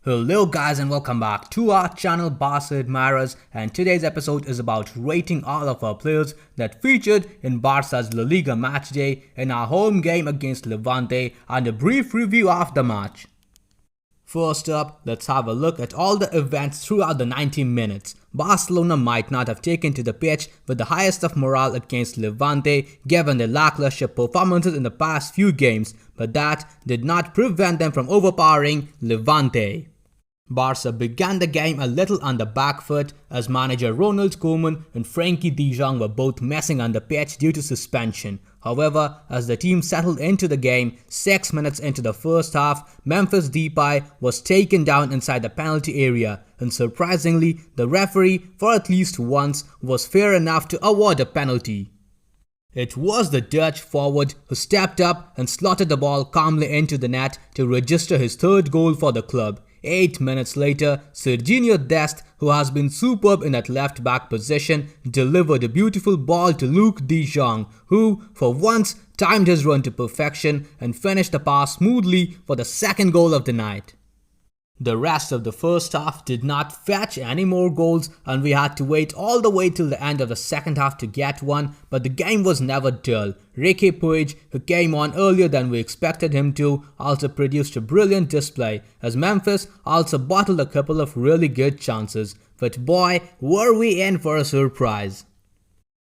Hello guys and welcome back to our channel Barca Admirers, and today's episode is about rating all of our players that featured in Barca's La Liga match day in our home game against Levante and a brief review of the match. First up, let's have a look at all the events throughout the 90 minutes. Barcelona might not have taken to the pitch with the highest of morale against Levante given their lackluster performances in the past few games, but that did not prevent them from overpowering Levante. Barca began the game a little on the back foot as manager Ronald Koeman and Frenkie de Jong were both missing on the pitch due to suspension. However, as the team settled into the game, 6 minutes into the first half, Memphis Depay was taken down inside the penalty area, and surprisingly, the referee, for at least once, was fair enough to award a penalty. It was the Dutch forward who stepped up and slotted the ball calmly into the net to register his third goal for the club. 8 minutes later, Sergio Dest, who has been superb in that left back position, delivered a beautiful ball to Luuk de Jong, who, for once, timed his run to perfection and finished the pass smoothly for the second goal of the night. The rest of the first half did not fetch any more goals and we had to wait all the way till the end of the second half to get one, but the game was never dull. Riqui Puig, who came on earlier than we expected him to, also produced a brilliant display, as Memphis also bottled a couple of really good chances. But boy, were we in for a surprise.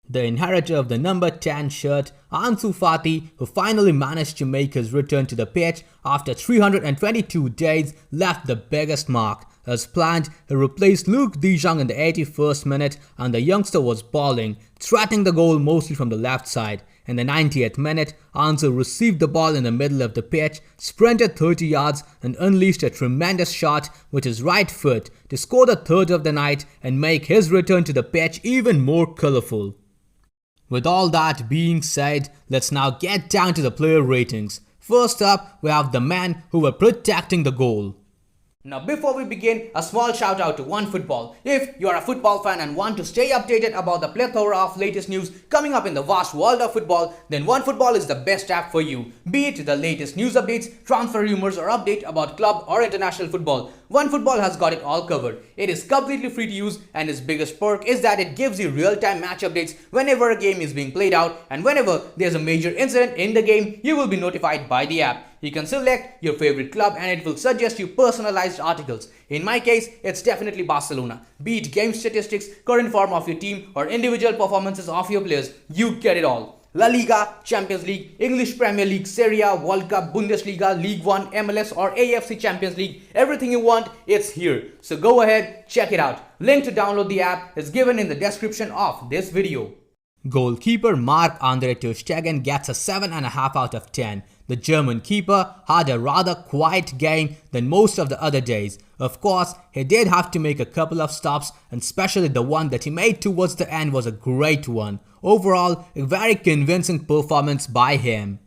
The inheritor of the number 10 shirt, Ansu Fati, who finally managed to make his return to the pitch after 322 days, left the biggest mark. As planned, he replaced Luuk de Jong in the 81st minute and the youngster was balling, threatening the goal mostly from the left side. In the 90th minute, Ansu received the ball in the middle of the pitch, sprinted 30 yards and unleashed a tremendous shot with his right foot to score the third of the night and make his return to the pitch even more colourful. With all that being said, let's now get down to the player ratings. First up, we have the men who were protecting the goal. Now before we begin, a small shout out to OneFootball. If you are a football fan and want to stay updated about the plethora of latest news coming up in the vast world of football, then OneFootball is the best app for you. Be it the latest news updates, transfer rumors or update about club or international football, OneFootball has got it all covered. It is completely free to use and its biggest perk is that it gives you real-time match updates whenever a game is being played out, and whenever there's a major incident in the game, you will be notified by the app. You can select your favorite club and it will suggest you personalized articles. In my case, it's definitely Barcelona. Be it game statistics, current form of your team or individual performances of your players, you get it all. La Liga, Champions League, English Premier League, Serie A, World Cup, Bundesliga, League 1, MLS or AFC Champions League, everything you want, it's here. So go ahead, check it out. Link to download the app is given in the description of this video. Goalkeeper Marc-Andre ter Stegen gets a 7.5 out of 10. The German keeper had a rather quiet game than most of the other days. Of course, he did have to make a couple of stops, and especially the one that he made towards the end was a great one. Overall, a very convincing performance by him.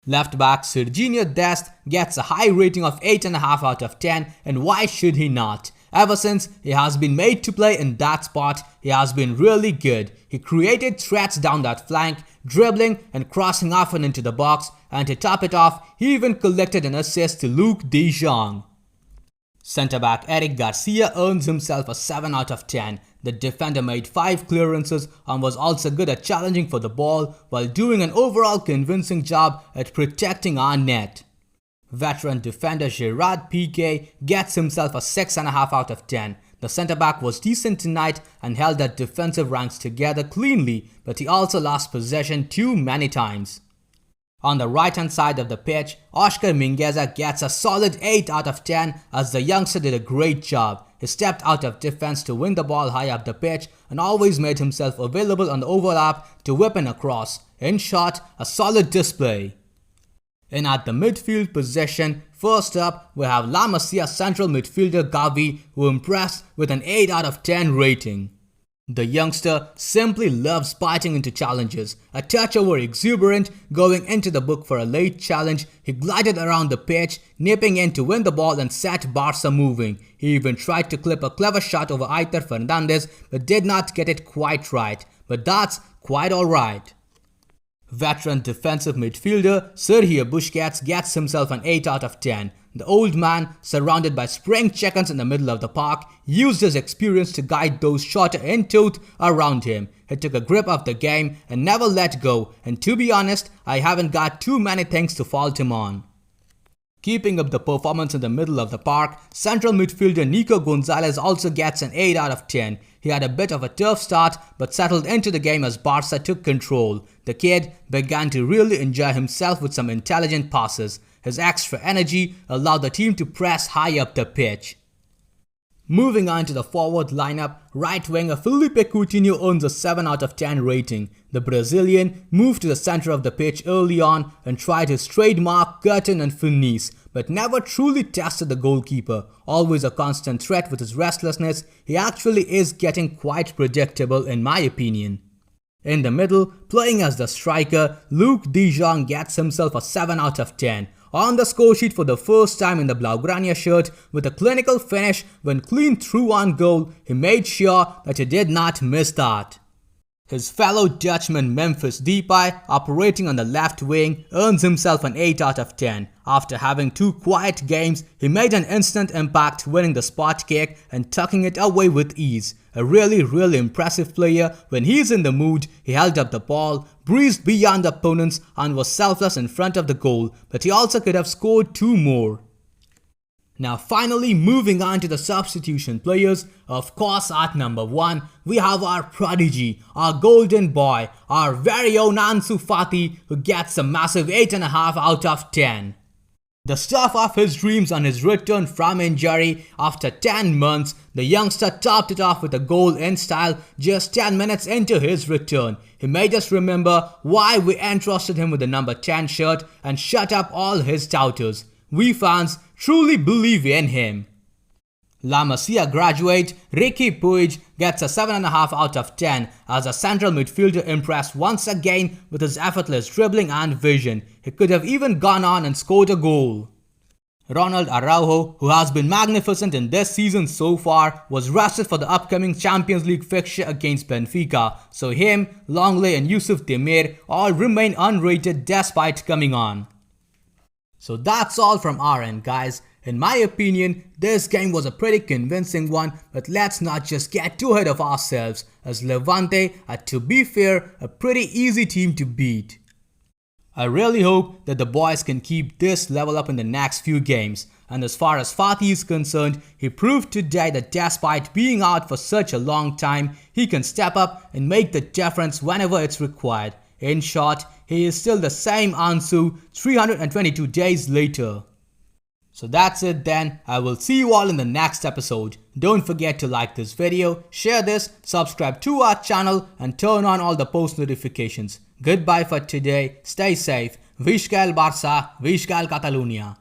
Left back Sergio Dest gets a high rating of 8.5 out of 10, and why should he not? Ever since he has been made to play in that spot, he has been really good. He created threats down that flank, dribbling and crossing often into the box, and to top it off, he even collected an assist to Luuk de Jong. Centre-back Eric Garcia earns himself a 7 out of 10. The defender made 5 clearances and was also good at challenging for the ball while doing an overall convincing job at protecting our net. Veteran defender Gerard Pique gets himself a 6.5 out of 10. The centre-back was decent tonight and held that defensive ranks together cleanly, but he also lost possession too many times. On the right hand side of the pitch, Mingueza gets a solid 8 out of 10 as the youngster did a great job. He stepped out of defense to win the ball high up the pitch and always made himself available on the overlap to whip in a cross. In short, a solid display. And at the midfield position, first up we have La Masia central midfielder Gavi, who impressed with an 8 out of 10 rating. The youngster simply loves biting into challenges. A touch over exuberant, going into the book for a late challenge, he glided around the pitch, nipping in to win the ball and set Barca moving. He even tried to clip a clever shot over Aitor Fernandez but did not get it quite right. But that's quite alright. Veteran defensive midfielder Sergio Busquets gets himself an 8 out of 10. The old man, surrounded by spring chickens in the middle of the park, used his experience to guide those shorter in tooth around him. He took a grip of the game and never let go, and to be honest, I haven't got too many things to fault him on. Keeping up the performance in the middle of the park, central midfielder Nico Gonzalez also gets an 8 out of 10. He had a bit of a tough start but settled into the game as Barca took control. The kid began to really enjoy himself with some intelligent passes. His extra energy allowed the team to press high up the pitch. Moving on to the forward lineup, right winger Phillipe Coutinho earns a 7 out of 10 rating. The Brazilian moved to the center of the pitch early on and tried his trademark curtain and finesse, but never truly tested the goalkeeper. Always a constant threat with his restlessness, he actually is getting quite predictable in my opinion. In the middle, playing as the striker, Luuk de Jong gets himself a 7 out of 10. On the scoresheet for the first time in the Blaugrana shirt, with a clinical finish when clean through on goal, he made sure that he did not miss that. His fellow Dutchman Memphis Depay, operating on the left wing, earns himself an 8 out of 10. After having 2 quiet games, he made an instant impact, winning the spot kick and tucking it away with ease. A really impressive player. When he's in the mood, he held up the ball, breezed beyond opponents and was selfless in front of the goal, but he also could have scored 2 more. Now finally, moving on to the substitution players, of course at number 1, we have our prodigy, our golden boy, our very own Ansu Fati, who gets a massive 8.5 out of 10. The stuff of his dreams on his return from injury. After 10 months, the youngster topped it off with a goal in style just 10 minutes into his return. He made us remember why we entrusted him with the number 10 shirt and shut up all his doubters. We fans truly believe in him. La Masia graduate Riqui Puig gets a 7.5 out of 10 as a central midfielder impressed once again with his effortless dribbling and vision. He could have even gone on and scored a goal. Ronald Araujo, who has been magnificent in this season so far, was rested for the upcoming Champions League fixture against Benfica, so him, Longley and Yusuf Demir all remain unrated despite coming on. So that's all from our end, guys. In my opinion, this game was a pretty convincing one, but let's not just get too ahead of ourselves, as Levante are, to be fair, a pretty easy team to beat. I really hope that the boys can keep this level up in the next few games. And as far as Fati is concerned, he proved today that despite being out for such a long time, he can step up and make the difference whenever it's required. In short, he is still the same Ansu 322 days later. So that's it then. I will see you all in the next episode. Don't forget to like this video, share this, subscribe to our channel and turn on all the post notifications. Goodbye for today. Stay safe. Visca el Barça, Visca el Catalunya.